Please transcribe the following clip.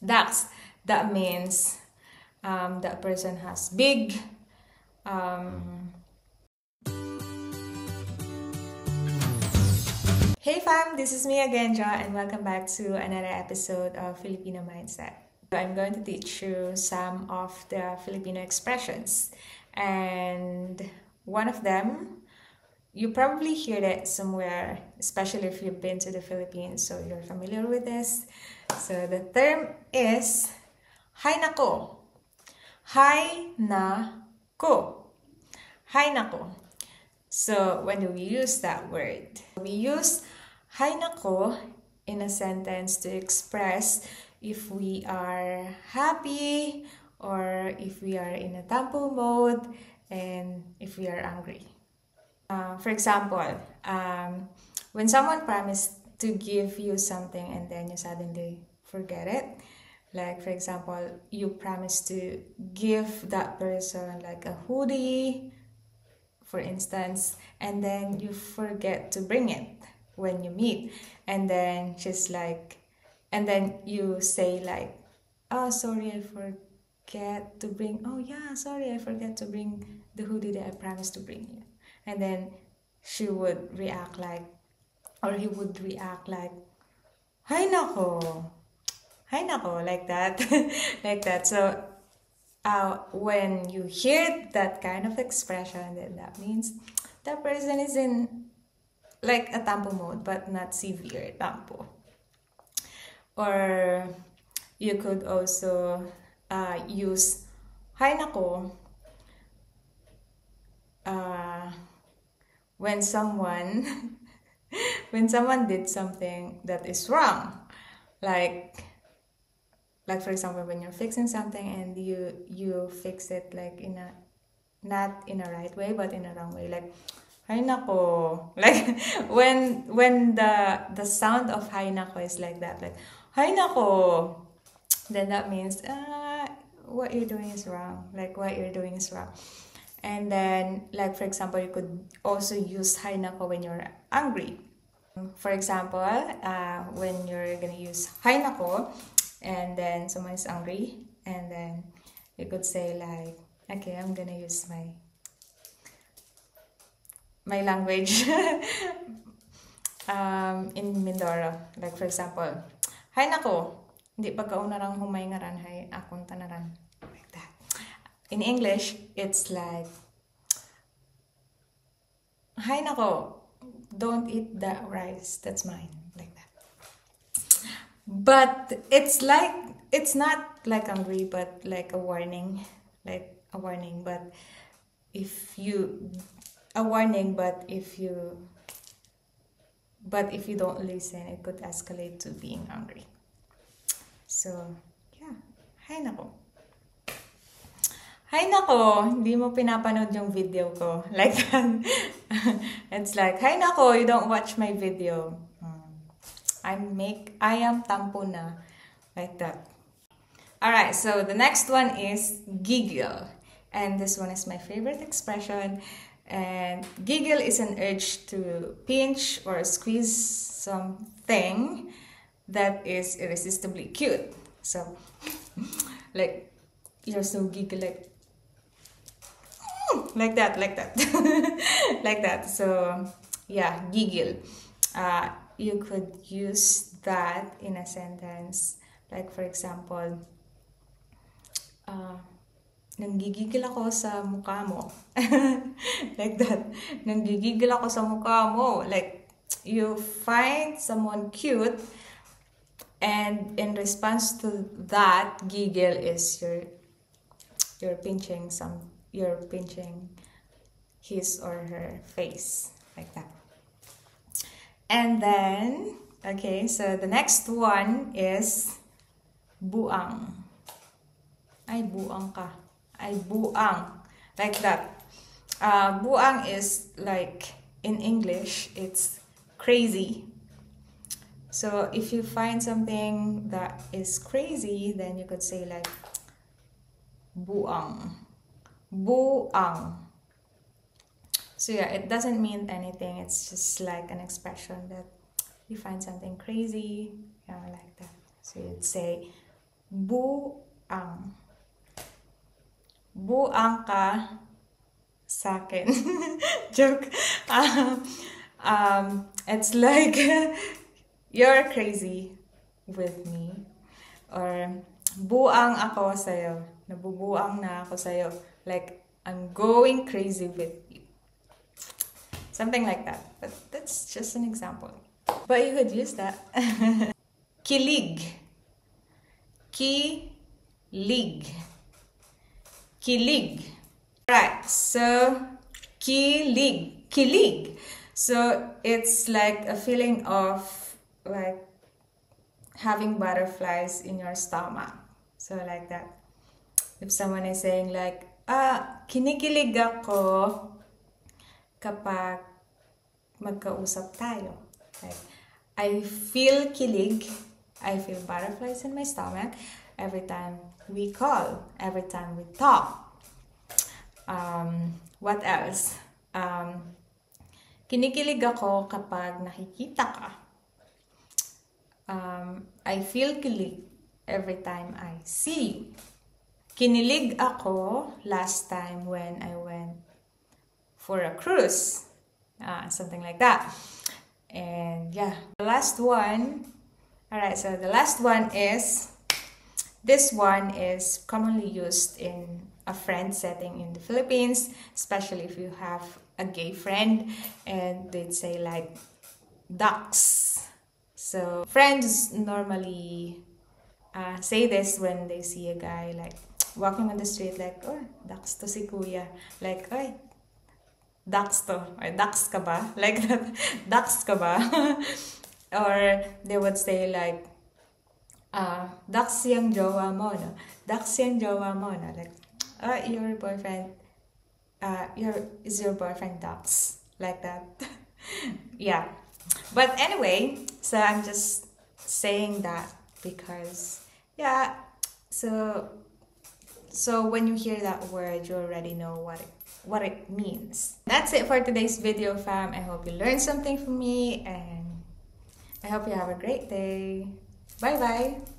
Dax. That means that person has big Hey fam, this is me again, Jo, and welcome back to another episode of Filipino Mindset. I'm going to teach you some of the Filipino expressions, and one of them, you probably hear it somewhere, especially if you've been to the Philippines, so you're familiar with this. So the term is Hay nako. Hay nako. Hay nako. So when do we use that word? We use hay nako in a sentence to express if we are happy or if we are in a tampo mode and if we are angry. For example, when someone promised to give you something and then you suddenly forget it, like for example, you promise to give that person like a hoodie, for instance, and then you forget to bring it when you meet, and then and then you say like, oh sorry, I forget to bring, oh yeah, sorry, I forget to bring the hoodie that I promised to bring you. And then she would react like, or he would react like, hay nako, like that. Like that. So when you hear that kind of expression, then that means that person is in like a tampo mode, but not severe tampo. Or you could also use hay nako when someone did something that is wrong, like for example, when you're fixing something and you fix it like in a not in a right way but in a wrong way, like hay nako, like when the sound of hay nako is like that, like hay nako, then that means what you're doing is wrong, like what you're doing is wrong. And then like for example, you could also use hay nako when you're angry. For example, when you're gonna use hay nako and then someone is angry, and then you could say like, okay, I'm gonna use my language in Mindoro. Like for example, hay nako, hindi pagkauna rang humay ngaran, hay akong tanaran, like that. In English, it's like, hay nako, don't eat that rice, that's mine, like that. But it's not like angry, but like a warning, but if you don't listen, it could escalate to being angry. So yeah, hay nako. Hay nako, hindi mo pinapanood yung video ko. Like that. It's like, hay nako, you don't watch my video. I am tampo na. Like that. Alright, so the next one is giggle. And this one is my favorite expression. And giggle is an urge to pinch or squeeze something that is irresistibly cute. So, like, you're so giggle, like that. Like that. So, yeah, giggle. You could use that in a sentence. Like, for example, nanggigigil ako sa mukha mo. Like that. Nanggigigil ako sa mukha mo. Like, you find someone cute, and in response to that, giggle is you're pinching his or her face, like that. And then, okay, so the next one is buang. Ay, buang ka. Ay, buang. Like that. Buang is like, in English, it's crazy. So if you find something that is crazy, then you could say like, buang. Buang. So yeah, it doesn't mean anything. It's just like an expression that you find something crazy, like that. So you'd say Buang. Buang ka sa'kin. Joke. It's like you're crazy with me. Or buang ako sa'yo. Nabubuang na ako sa'yo. Like, I'm going crazy with you. Something like that. But that's just an example. But you could use that. Kilig. Kilig. Kilig. Right. So, kilig. Kilig. So, it's like a feeling of like having butterflies in your stomach. So, like that. If someone is saying like, kinikilig ako kapag magkausap tayo. Like, I feel kilig, I feel butterflies in my stomach every time we call, every time we talk. What else? Kinikilig ako kapag nakikita ka. I feel kilig every time I see you. Kinilig ako last time when I went for a cruise. Something like that. And yeah, the last one. Alright, so the last one is, this one is commonly used in a friend setting in the Philippines, especially if you have a gay friend, and they'd say like, ducks. So friends normally say this when they see a guy like walking on the street, like, oh, ducks to si kuya. Like, oy, ducks to. Or ducks ka ba? Like that. Ducks ka ba? Or they would say like, ducks yung jowa mo, no? Ducks yung jowa mo, no? Like, your boyfriend, is your boyfriend ducks? Like that. Yeah. But anyway, so I'm just saying that because, yeah, so when you hear that word, you already know what it means. That's it for today's video, fam. I hope you learned something from me, and I hope you have a great day. Bye bye.